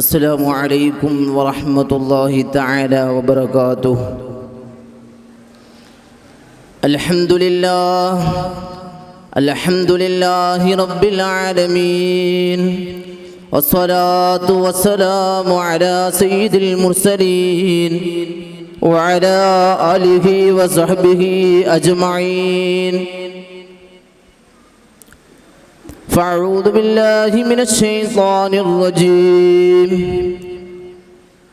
السلام عليكم ورحمة الله تعالى وبركاته. الحمد لله رب العالمين، والصلاة والسلام على سيد المرسلين وعلى آله وصحبه أجمعين. فأعوذ بالله من الشيطان الرجيم.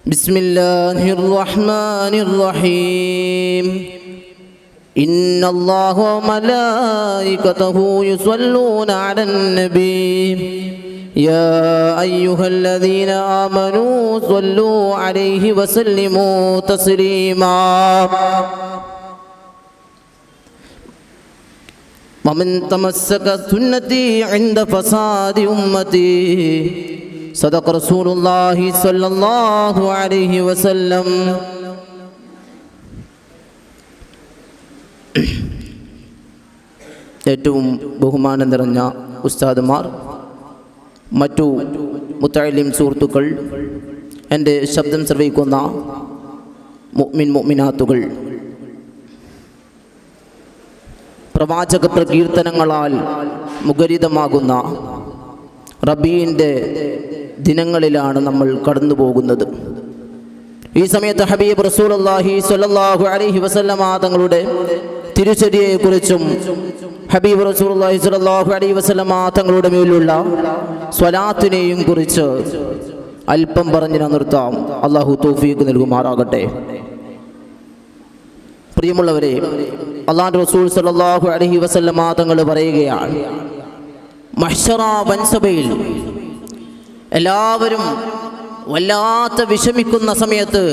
بسم الله الرحمن الرحيم. إن الله وملائكته يصلون على النبي يا أيها الذين آمنوا صلوا عليه وسلموا تسليما. ومن تمسك سنتي عند فساد أمتي صدق رسول الله صلى الله عليه وسلم. ഏറ്റവും ബഹുമാനം നിറഞ്ഞ ഉസ്താദുമാർ, മറ്റു മുത്തഅല്ലിം സുഹൃത്തുക്കൾ, എൻ്റെ ശബ്ദം ശ്രവിക്കുന്ന മുഅ്മിനാത്തുകൾ, പ്രവാചക പ്രകീർത്തനങ്ങളാൽ മുഖരിതമാകുന്ന റബീഇൻ്റെ ദിനങ്ങളിലാണ് നമ്മൾ കടന്നു പോകുന്നത്. ഈ സമയത്ത് ഹബീബ് റസൂലുള്ളാഹി സ്വല്ലല്ലാഹു അലൈഹി വസല്ലമ തങ്ങളുടെ തിരുചര്യയെക്കുറിച്ചും ഹബീബ് റസൂലുള്ളാഹി സ്വല്ലല്ലാഹു അലൈഹി വസല്ലമ തങ്ങളുടെ മേലുള്ള സ്വലാത്തിനെയും കുറിച്ച് അല്പം പറഞ്ഞു നിർത്താം. അല്ലാഹു തൗഫീഖ് നൽകുമാറാകട്ടെ. പ്രിയമുള്ളവരെ, അല്ലാഹുവിൻ്റെ റസൂൽ സ്വല്ലല്ലാഹു അലൈഹി വസല്ലമ തങ്ങൾ പറയുകയാണ്, മഹ്ശറ വൻസഭയിൽ എല്ലാവരും വല്ലാത്ത വിഷമിക്കുന്ന സമയത്ത്,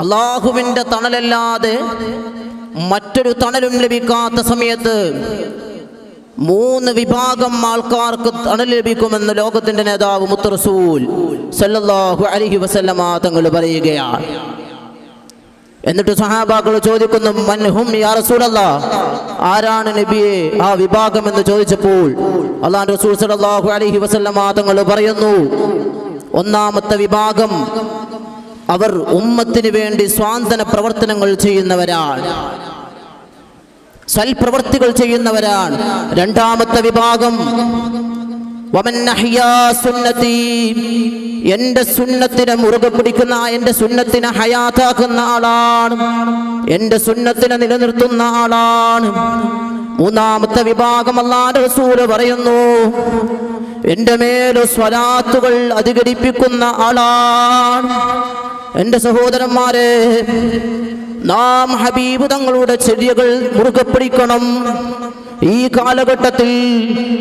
അല്ലാഹുവിൻ്റെ തണലല്ലാതെ മറ്റൊരു തണലും ലഭിക്കാത്ത സമയത്ത് 3 വിഭാഗം ആൾക്കാർക്ക് തണൽ ലഭിക്കുമെന്ന് ലോകത്തിൻ്റെ നേതാവ് മുത്ത് റസൂൽ സ്വല്ലല്ലാഹു അലൈഹി വസല്ലമ തങ്ങൾ പറയുകയാണ്. എന്നിട്ട് സഹാബാക്കൾ ചോദിക്കുന്നു, മൻഹും യാ റസൂലല്ലാഹ്, ആരാണ് നബിയെ ആ വിഭാഗം എന്ന് ചോദിച്ചപ്പോൾ അല്ലാഹുവിൻ്റെ റസൂൽ സ്വല്ലല്ലാഹു അലൈഹി വസല്ലമ തങ്ങൾ പറയുന്നു, ഒന്നാമത്തെ വിഭാഗം അവർ ഉമ്മത്തിന് വേണ്ടി സ്വാന്തന പ്രവർത്തനങ്ങൾ ചെയ്യുന്നവരാണ്, സൽപ്രവർത്തികൾ ചെയ്യുന്നവരാണ്. രണ്ടാമത്തെ വിഭാഗം വമൻ അഹ്യാ സുന്നതി, എൻ്റെ സുന്നത്തിനെ മുറുകെ പിടിക്കുന്ന, എൻ്റെ സുന്നത്തിനെ ഹയാത്താക്കുന്ന ആളാണ്, എൻ്റെ സുന്നത്തിനെ നിലനിർത്തുന്ന ആളാണ്. മൂന്നാമത്തെ വിഭാഗം അല്ലാഹുവിൻ്റെ റസൂൽ പറയുന്നു, എൻ്റെ മേൽ സ്വലാത്തുകൾ അധികരിപ്പിക്കുന്ന ആളാണ്. എൻ്റെ സഹോദരന്മാരെ, നാം ഹബീബ് തങ്ങളുടെ ചര്യകൾ മുറുകെ പിടിക്കണം. ഈ കാലഘട്ടത്തിൽ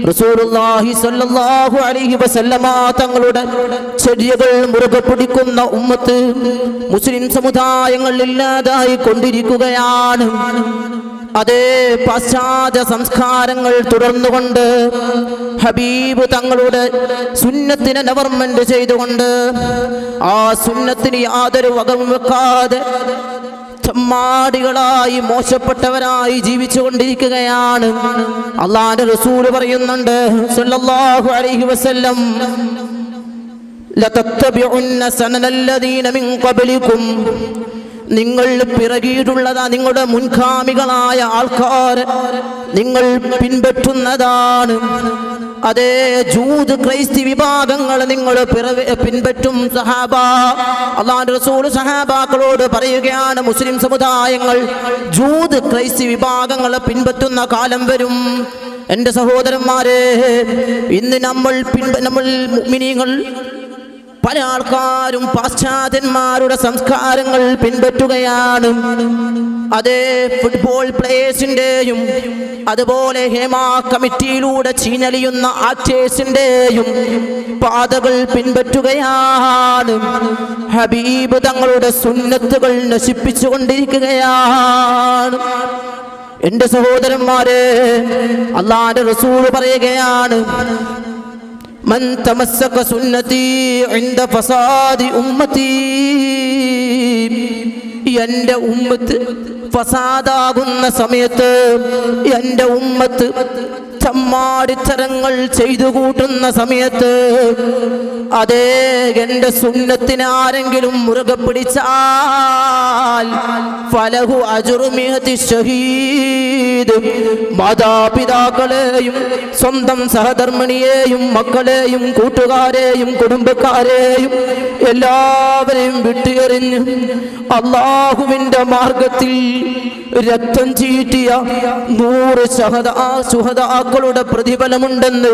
റസൂലുള്ളാഹി സ്വല്ലല്ലാഹു അലൈഹി വസല്ലമ തങ്ങളുടെ ചര്യകൾ മുറുകെ പിടിക്കുന്ന ഉമ്മത്ത് മുസ്ലിം സമുദായങ്ങൾ ഇല്ലാതായി കൊണ്ടിരിക്കുകയാണ്. അതേ പാശ്ചാത്യ സംസ്കാരങ്ങൾ തുടർന്നുകൊണ്ട് ഹബീബ് തങ്ങളുടെ സുന്നത്തിനെ ഡെവലപ്മെന്റ് ചെയ്തുകൊണ്ട് ആ സുന്നത്തിന് യാതൊരു വകവും വെക്കാതെ ചമ്മാടികളായി മോശപ്പെട്ടവരായി ജീവിച്ചു കൊണ്ടിരിക്കുകയാണ്. അല്ലാഹുവിൻ്റെ റസൂൽ പറയുന്നുണ്ട് സ്വല്ലല്ലാഹു അലൈഹി വസല്ലം, ലതത്തബിഉന്ന സനനല്ലദീന മിൻ ഖബ്ലികും, നിങ്ങൾ പിറകിയിട്ടുള്ളതാ, നിങ്ങളുടെ മുൻഗാമികളായ ആൾക്കാർ നിങ്ങൾ പിൻപറ്റുന്നതാണ്. അതേ ജൂദ് ക്രൈസ്തി വിഭാഗങ്ങൾ നിങ്ങൾ പിൻപറ്റും സഹാബ. അല്ലാഹുവിൻ്റെ റസൂൽ സഹാബാക്കളോട് പറയുകയാണ്, മുസ്ലിം സമുദായങ്ങൾ ജൂദ് ക്രൈസ്തി വിഭാഗങ്ങളെ പിൻപറ്റുന്ന കാലം വരും. എൻ്റെ സഹോദരന്മാരെ, ഇന്ന് നമ്മൾ മുഅ്മിനീങ്ങൾ പല ആൾക്കാരും പാശ്ചാത്യന്മാരുടെ സംസ്കാരങ്ങൾ പിൻപറ്റുകയാണ്. അതേ ഫുട്ബോൾ പ്ലേയേഴ്സിൻ്റെയും അതുപോലെ ഹേമ കമ്മിറ്റിയിലൂടെ ചീനലിയുന്ന ആക്ടേഴ്സിൻ്റെയും പാതകൾ പിൻപറ്റുകയാണ്. ഹബീബ് തങ്ങളുടെ സുന്നത്തുകൾ നശിപ്പിച്ചു കൊണ്ടിരിക്കുകയാണ്. എൻ്റെ സഹോദരന്മാരെ, അല്ലാഹുവിൻ്റെ റസൂൽ പറയുകയാണ്, മൻ തമസ്സക സുന്നതി ഇൻദ ഫസാദി ഉമ്മതി, എൻ്റെ ഉമ്മത്ത് ഫസാദാകുന്ന സമയത്ത്, എൻ്റെ ഉമ്മത്ത് തമ്മാടിത്തരങ്ങൾ ചെയ്തു കൂട്ടുന്ന സമയത്ത് അതേ എന്റെ സുന്നത്തിനെ ആരെങ്കിലും മുറുകെ പിടിച്ചാൽ ഫലഹു അജ്റു മിഅതി ഷഹീദ്. മാതാപിതാക്കളെയും സ്വന്തം സഹധർമ്മിണിയെയും മക്കളെയും കൂട്ടുകാരെയും കുടുംബക്കാരെയും എല്ലാവരെയും വിട്ടെറിഞ്ഞ് അല്ലാഹുവിന്റെ മാർഗത്തിൽ രക്തം ചീറ്റിയ 100 ശുഹദാക്കളുടെ പ്രതിഫലമുണ്ടെന്ന്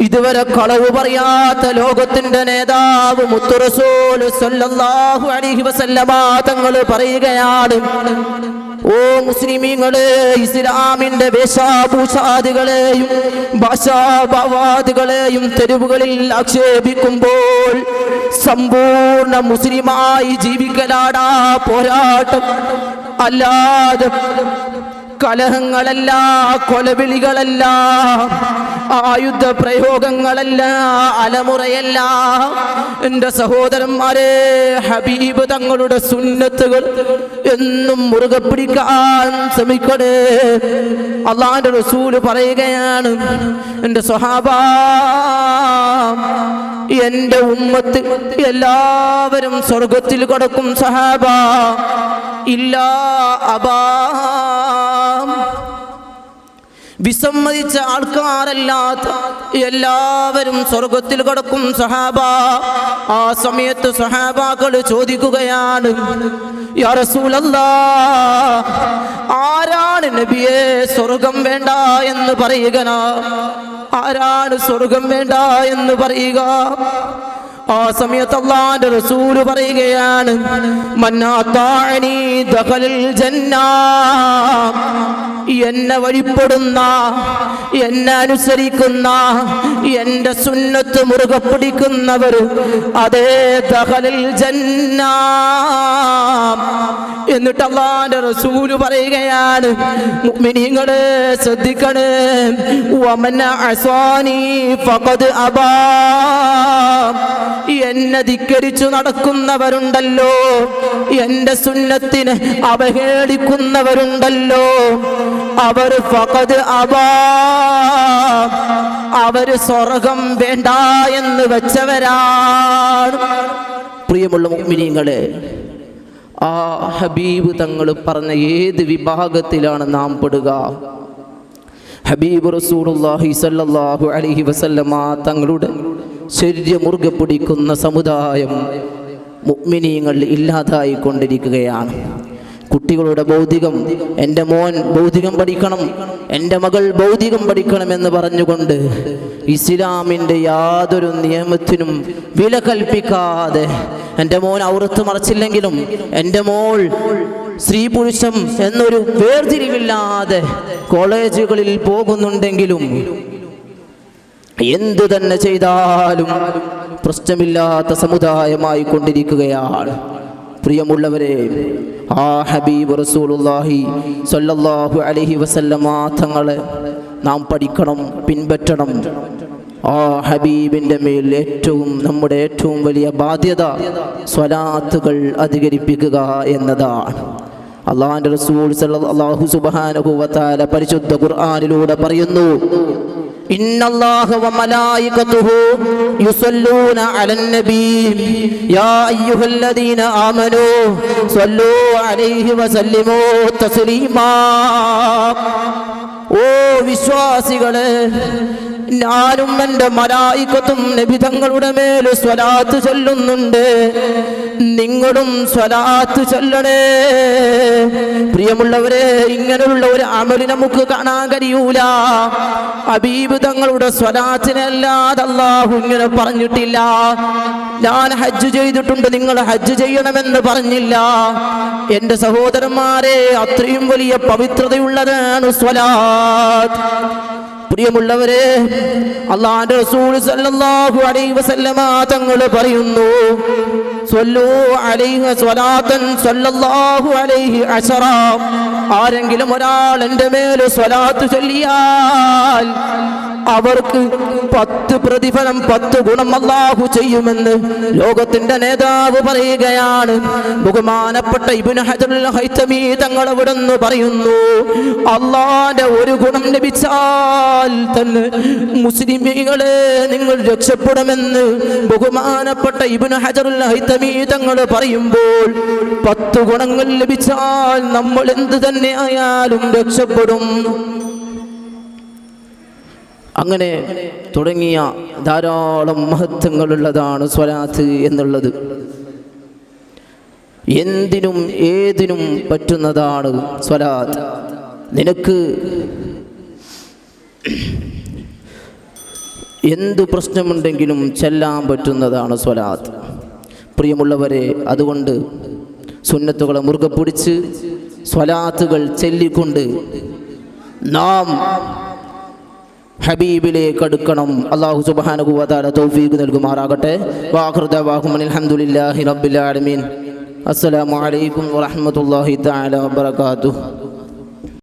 ഇതുവരെ കളവ് പറയാത്ത ലോകത്തിന്റെ നേതാവ് മുത്തു റസൂൽ സല്ലല്ലാഹു അലൈഹി വസല്ലമ തങ്ങൾ പറയുകയാണ്. ഓ മുസ്ലിമീങ്ങളെ, ഇസ്ലാമിന്റെ വേഷാഭൂഷാദികളെയും ഭാഷാഭാവാദികളെയും തെരുവുകളിൽ ആക്ഷേപിക്കുമ്പോൾ സമ്പൂർണ്ണ മുസ്ലിമായി ജീവിക്കലാടാ പോരാട്ടം. അല്ലാതെ കലഹങ്ങളല്ല, കൊലവിളികളല്ല, ആയുധ പ്രയോഗങ്ങളല്ല, അലമുറയല്ല. എൻ്റെ സഹോദരന്മാരെ, ഹബീബ് തങ്ങളുടെ സുന്നത്തുകൾ എന്നും മുറുകെ പിടിക്കാൻ ശ്രമിക്കണേ. അല്ലാഹുവിന്റെ റസൂല് പറയുകയാണ്, എൻ്റെ സ്വഹാബാ, എൻ്റെ ഉമ്മത്ത് എല്ലാവരും സ്വർഗത്തിൽ കടക്കും സഹാബാ, ഇല്ലാ അബാ, വിസമ്മതിച്ച ആൾക്കാരല്ലാത്ത എല്ലാവരും സ്വർഗത്തിൽ കടക്കും സഹാബ. ആ സമയത്ത് സഹാബാക്കൾ ചോദിക്കുകയാണ്, യാ റസൂലല്ലാഹ്, ആരാണ് നബിയെ സ്വർഗം വേണ്ട എന്ന് പറയുക? ആരാണ് സ്വർഗം വേണ്ട എന്ന് പറയുക? ആ സമയത്ത് അല്ലാഹുവിന്റെ റസൂൽ പറയുകയാണ്, മൻ അതാഅനി ദഖലൽ ജന്ന, എന്നെ വഴിപ്പെടുന്ന, എന്നെ അനുസരിക്കുന്ന, എന്റെ സുന്നത്ത് മുറുകെ പിടിക്കുന്നവർ അതേ ദഖലൽ ജന്ന. എന്നിട്ട് അല്ലാഹുവിന്റെ റസൂൽ പറയുകയാണ്, മുഅ്മിനീങ്ങളെ ശ്രദ്ധിക്കണേ, വമൻ അസാനി ഫഖദ് അബാ, എന്നെ ധിക്കരിച്ചു നടക്കുന്നവരുണ്ടല്ലോ, എന്റെ സുന്നത്തിനെ അവഹേളിക്കുന്നവരുണ്ടല്ലോ, അവർ ഫഖദ് അബാ, അവര് സ്വർഗം വേണ്ട എന്ന് വെച്ചവരാണ്. പ്രിയമുള്ള മുഅ്മിനീങ്ങളെ, ആ ഹബീബ് തങ്ങൾ പറഞ്ഞ ഏത് വിഭാഗത്തിലാണ് നാം പെടുക? ഹബീബ് റസൂലുള്ളാഹി സ്വല്ലല്ലാഹു അലൈഹി വസല്ലമ തങ്ങളുടെ ശരീരം മുറുകെ പിടിക്കുന്ന സമുദായം മുഅ്മിനീങ്ങൾ ഇല്ലാതായിക്കൊണ്ടിരിക്കുകയാണ്. കുട്ടികളുടെ ഭൗതികം, എൻ്റെ മോൻ ഭൗതികം പഠിക്കണം, എൻ്റെ മകൾ ഭൗതികം പഠിക്കണം എന്ന് പറഞ്ഞുകൊണ്ട് ഇസ്ലാമിൻ്റെ യാതൊരു നിയമത്തിനും വില കൽപ്പിക്കാതെ, എൻ്റെ മോൻ ഔറത്ത് മറച്ചില്ലെങ്കിലും, എൻ്റെ മോൾ സ്ത്രീ പുരുഷം എന്നൊരു വേർതിരിവില്ലാതെ കോളേജുകളിൽ പോകുന്നുണ്ടെങ്കിലും എന്തു തന്നെ ചെയ്താലും പ്രശ്നമില്ലാത്ത സമുദായമായി കൊണ്ടിരിക്കുകയാണ്. പ്രിയമുള്ളവരെ, ആ ഹബീബ് റസൂലുള്ളാഹി സ്വല്ലല്ലാഹു അലൈഹി വസല്ലമ തങ്ങളെ നാം പഠിക്കണം, പിൻപറ്റണം. ആ ഹബീബിൻ്റെ മേൽ നമ്മുടെ ഏറ്റവും വലിയ ബാധ്യത സ്വലാത്തുകൾ അധികരിപ്പിക്കുക എന്നതാണ്. അല്ലാഹുവിന്റെ റസൂൽ സല്ലല്ലാഹു സുബ്ഹാനഹു വ തആല പരിശുദ്ധ ഖുർആനിലൂടെ പറയുന്നു, ഇന്നല്ലാഹ വ മലായികതുഹു യുസല്ലൂന അലൻ നബി യാ അയ്യുഹല്ലദീന ആമനൂ സ്വല്ലൂ അലൈഹി വസല്ലിമൂ തസ്ലീമാ. ഓ വിശ്വാസികളെ, ഞാനും എൻ്റെ മലായികത്തും നബി തങ്ങളുടെ മേൽ സ്വലാത്ത് ചൊല്ലുന്നുണ്ട്, നിങ്ങളും സ്വലാത്ത് ചൊല്ലണേ. പ്രിയമുള്ളവരെ, ഇങ്ങനെയുള്ള ഒരു അമല് നമുക്ക് കാണാൻ കഴിയൂല. ഹബീബ് തങ്ങളുടെ സ്വലാത്തിനെ അല്ലാതെ അല്ലാഹു ഇങ്ങനെ പറഞ്ഞിട്ടില്ല. ഞാൻ ഹജ്ജ് ചെയ്തിട്ടുണ്ട്, നിങ്ങൾ ഹജ്ജ് ചെയ്യണമെന്ന് പറഞ്ഞില്ല. എൻ്റെ സഹോദരന്മാരെ, അത്രയും വലിയ പവിത്രതയുള്ളതാണ് സ്വലാത്ത്. പ്രിയമുള്ളവരെ, അല്ലാഹുവിന്റെ റസൂൽ സല്ലല്ലാഹു അലൈഹി വസല്ലമ തങ്ങൾ പറയുന്നു, സ്വല്ലൂ അലൈഹി സ്വലാത്തൻ സ്വല്ലല്ലാഹു അലൈഹി അശറ. ആരെങ്കിലും ഒരാൾ എൻ്റെ മേൽ സ്വലാത്ത് ചൊല്ലിയാൽ അവർക്ക് 10 പ്രതിഫലം 10 ഗുണം അല്ലാഹു ചെയ്യുമെന്ന് ലോകത്തിന്റെ നേതാവ് പറയുകയാണ്. ബഹുമാനപ്പെട്ട ഇബ്നു ഹജറുൽ ഹൈതമി തങ്ങൾ അവിടുന്ന് പറയുന്നു, അല്ലാഹുവിന്റെ ഒരു ഗുണം ലഭിച്ചാൽ തന്നെ മുസ്ലിമീങ്ങളെ നിങ്ങൾ രക്ഷപ്പെടുമെന്ന് ബഹുമാനപ്പെട്ട ഇബ്നു ഹജറുൽ ഹൈതമി തങ്ങൾ പറയുമ്പോൾ 10 ഗുണങ്ങൾ ലഭിച്ചാൽ നമ്മൾ എന്ത് തന്നെ ആയാലും രക്ഷപ്പെടും. അങ്ങനെ തുടങ്ങിയ ധാരാളം മഹത്വങ്ങളുള്ളതാണ് സ്വലാത്ത് എന്നുള്ളത്. എന്തിനും ഏതിനും പറ്റുന്നതാണ് സ്വലാത്ത്. നിനക്ക് എന്തു പ്രശ്നമുണ്ടെങ്കിലും ചെല്ലാൻ പറ്റുന്നതാണ് സ്വലാത്ത്. പ്രിയമുള്ളവരെ, അതുകൊണ്ട് സുന്നത്തുകളെ മുറുകെ പിടിച്ച് സ്വലാത്തുകൾ ചൊല്ലിക്കൊണ്ട് നാം ഹബീബിലേക്ക് അടുക്കണം. അല്ലാഹു സുബ്ഹാനഹു വ തആല തൗഫീഖ് നൽകുമാറാകട്ടെ. വആഖിറു ദഅവാഹും അൽഹംദുലില്ലാഹി റബ്ബിൽ ആലമീൻ. അസ്സലാമു അലൈക്കും വറഹ്മത്തുള്ളാഹി തആല വബറകാതുഹു.